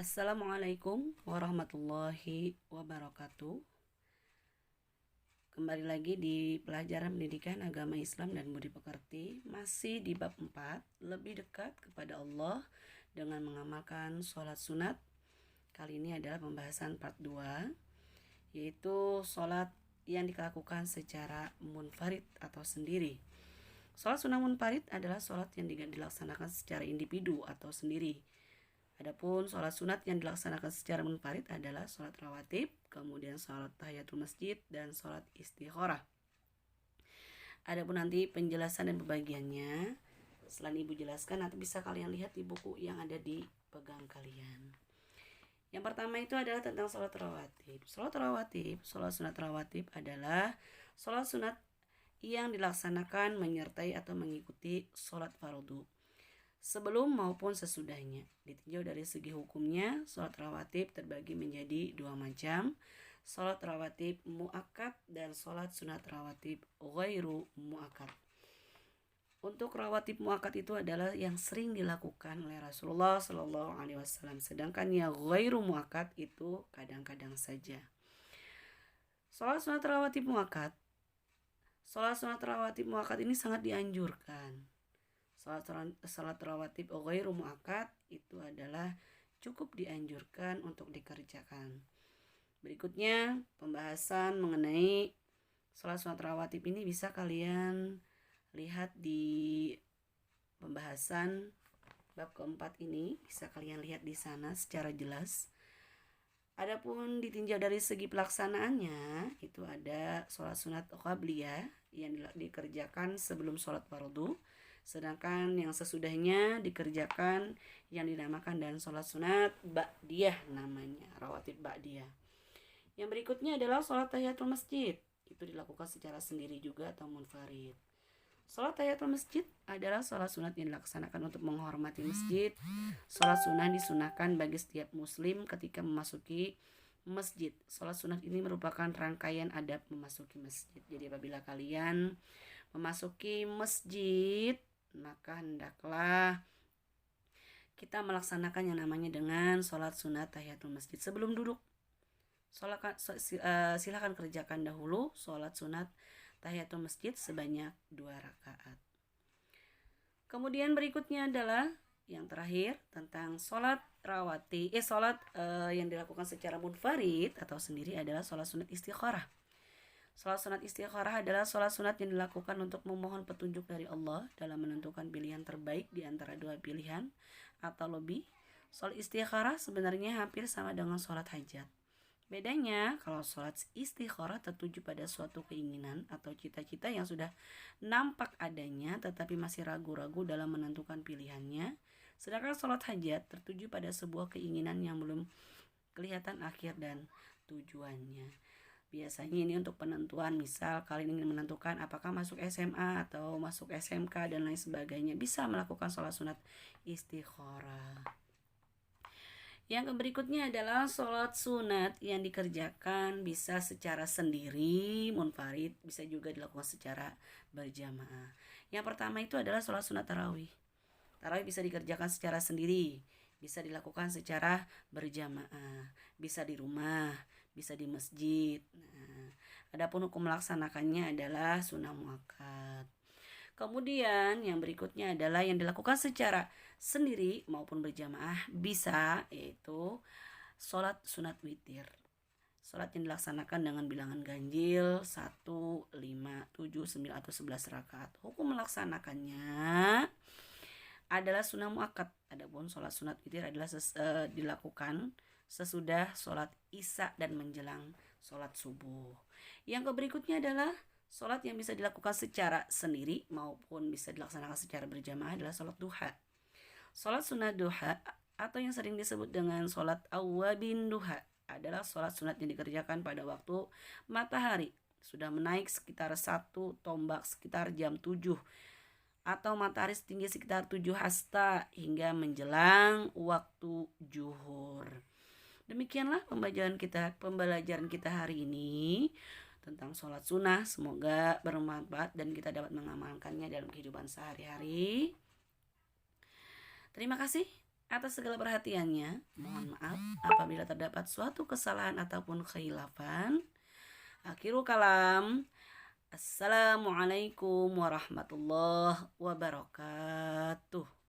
Assalamualaikum warahmatullahi wabarakatuh. Kembali lagi di pelajaran pendidikan agama Islam dan budi pekerti, masih di bab 4, lebih dekat kepada Allah dengan mengamalkan sholat sunat. Kali ini adalah pembahasan part 2, yaitu sholat yang dilakukan secara munfarid atau sendiri. Sholat sunat munfarid adalah sholat yang dilaksanakan secara individu atau sendiri. Adapun sholat sunat yang dilaksanakan secara munfarid adalah sholat rawatib, kemudian sholat tahiyatul masjid, dan sholat istikharah. Adapun nanti penjelasan dan pembagiannya, selain ibu jelaskan, nanti bisa kalian lihat di buku yang ada di pegang kalian. Yang pertama itu adalah tentang sholat rawatib. Sholat sunat rawatib adalah sholat sunat yang dilaksanakan menyertai atau mengikuti sholat fardu sebelum maupun sesudahnya. Ditinjau dari segi hukumnya, sholat rawatib terbagi menjadi dua macam, sholat rawatib muakkad dan sholat sunat rawatib ghairu muakkad. Untuk rawatib muakkad itu adalah yang sering dilakukan oleh Rasulullah Shallallahu Alaihi Wasallam, sedangkan yang ghairu muakkad itu kadang-kadang saja. Sholat sunat rawatib muakkad ini sangat dianjurkan. Salat rawatib ghairu muakkad itu adalah cukup dianjurkan untuk dikerjakan. Berikutnya pembahasan mengenai salat sunat rawatib ini bisa kalian lihat di pembahasan bab keempat ini, bisa kalian lihat di sana secara jelas. Adapun ditinjau dari segi pelaksanaannya, itu ada sholat sunat qabliyah yang dikerjakan sebelum sholat fardu, sedangkan yang sesudahnya dikerjakan yang dinamakan dan sholat sunat ba'diyah, namanya rawatib ba'diyah. Yang berikutnya adalah sholat tahiyatul masjid, itu dilakukan secara sendiri juga atau munfarid. Sholat tahiyatul masjid adalah sholat sunat yang dilaksanakan untuk menghormati masjid. Sholat sunat disunahkan bagi setiap muslim ketika memasuki masjid. Sholat sunat ini merupakan rangkaian adab memasuki masjid. Jadi apabila kalian memasuki masjid, maka hendaklah kita melaksanakan yang namanya dengan sholat sunat tahiyatul masjid. Sebelum duduk, silakan kerjakan dahulu sholat sunat tahiyatul masjid sebanyak 2 rakaat. Kemudian berikutnya adalah yang terakhir tentang sholat yang dilakukan secara munfarid atau sendiri adalah sholat sunat istikharah. Sholat sunat istikharah adalah sholat sunat yang dilakukan untuk memohon petunjuk dari Allah dalam menentukan pilihan terbaik di antara dua pilihan atau lebih. Sholat istikharah sebenarnya hampir sama dengan sholat hajat. Bedanya, kalau sholat istikharah tertuju pada suatu keinginan atau cita-cita yang sudah nampak adanya tetapi masih ragu-ragu dalam menentukan pilihannya. Sedangkan sholat hajat tertuju pada sebuah keinginan yang belum kelihatan akhir dan tujuannya. Biasanya ini untuk penentuan, misal kalian ingin menentukan apakah masuk SMA atau masuk SMK dan lain sebagainya, bisa melakukan sholat sunat istikharah. Yang berikutnya adalah sholat sunat yang dikerjakan bisa secara sendiri, munfarid, bisa juga dilakukan secara berjamaah. Yang pertama itu adalah sholat sunat tarawih. Tarawih bisa dikerjakan secara sendiri, bisa dilakukan secara berjamaah, bisa di rumah, bisa di masjid. Adapun hukum melaksanakannya adalah sunnah muakkad. Kemudian yang berikutnya adalah yang dilakukan secara sendiri maupun berjamaah bisa, yaitu sholat sunat witir. Sholat yang dilaksanakan dengan bilangan ganjil 1, 5, 7, 9 atau 11 rakaat. Hukum melaksanakannya adalah sunnah muakkad. Adapun sholat sunat witir adalah dilakukan sesudah sholat isya dan menjelang sholat subuh. Yang berikutnya adalah sholat yang bisa dilakukan secara sendiri maupun bisa dilaksanakan secara berjamaah adalah sholat duha. Sholat sunat duha atau yang sering disebut dengan sholat awwabin duha adalah sholat sunat yang dikerjakan pada waktu matahari sudah menaik sekitar 1 tombak sekitar jam 7 atau matahari setinggi sekitar 7 hasta hingga menjelang waktu zuhur. Demikianlah pembelajaran kita hari ini tentang sholat sunnah. Semoga bermanfaat dan kita dapat mengamalkannya dalam kehidupan sehari-hari. Terima kasih. Atas segala perhatiannya, mohon maaf apabila terdapat suatu kesalahan ataupun khilafan. Akhirul kalam. Assalamualaikum warahmatullahi wabarakatuh.